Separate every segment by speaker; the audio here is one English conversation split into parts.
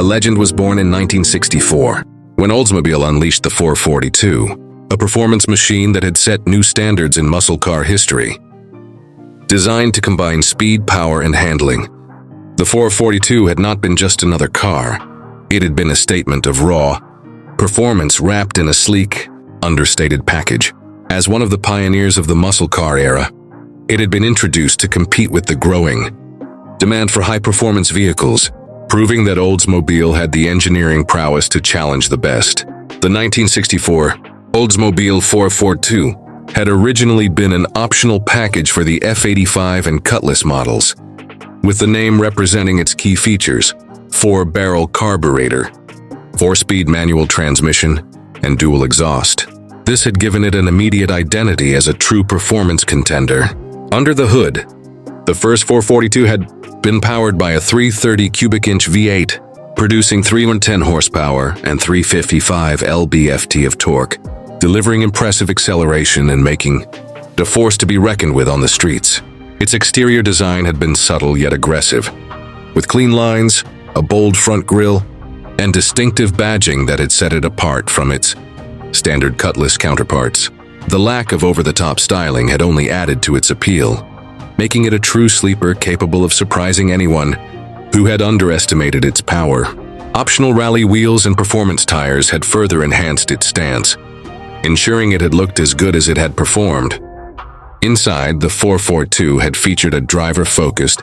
Speaker 1: A legend was born in 1964, when Oldsmobile unleashed the 442, a performance machine that had set new standards in muscle car history. Designed to combine speed, power, and handling, the 442 had not been just another car. It had been a statement of raw performance wrapped in a sleek, understated package. As one of the pioneers of the muscle car era, it had been introduced to compete with the growing demand for high-performance vehicles, proving that Oldsmobile had the engineering prowess to challenge the best. The 1964 Oldsmobile 442 had originally been an optional package for the F85 and Cutlass models, with the name representing its key features: 4-barrel carburetor, 4-speed manual transmission, and dual exhaust. This had given it an immediate identity as a true performance contender. Under the hood, the first 442 had been powered by a 330 cubic inch V8, producing 310 horsepower and 355 lb-ft of torque, delivering impressive acceleration and making it a force to be reckoned with on the streets. Its exterior design had been subtle yet aggressive, with clean lines, a bold front grille, and distinctive badging that had set it apart from its standard Cutlass counterparts. The lack of over-the-top styling had only added to its appeal, making it a true sleeper capable of surprising anyone who had underestimated its power. Optional rally wheels and performance tires had further enhanced its stance, ensuring it had looked as good as it had performed. Inside, the 442 had featured a driver-focused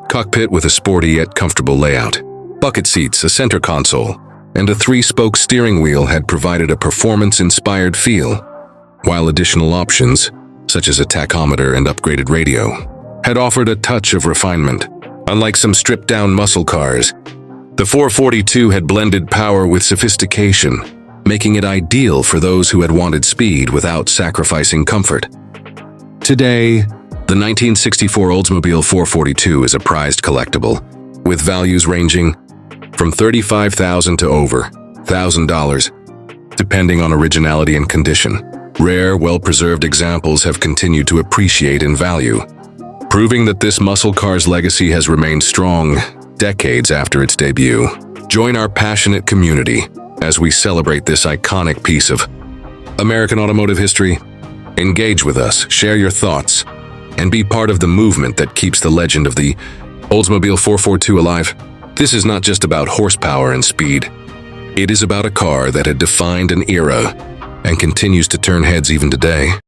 Speaker 1: cockpit with a sporty yet comfortable layout. Bucket seats, a center console, and a 3-spoke steering wheel had provided a performance-inspired feel, while additional options, such as a tachometer and upgraded radio, had offered a touch of refinement. Unlike some stripped-down muscle cars, the 442 had blended power with sophistication, making it ideal for those who had wanted speed without sacrificing comfort. Today, the 1964 Oldsmobile 442 is a prized collectible, with values ranging from $35,000 to over $1,000, depending on originality and condition. Rare, well-preserved examples have continued to appreciate in value, proving that this muscle car's legacy has remained strong decades after its debut. Join our passionate community as we celebrate this iconic piece of American automotive history. Engage with us, share your thoughts, and be part of the movement that keeps the legend of the Oldsmobile 442 alive. This is not just about horsepower and speed. It is about a car that had defined an era and continues to turn heads even today.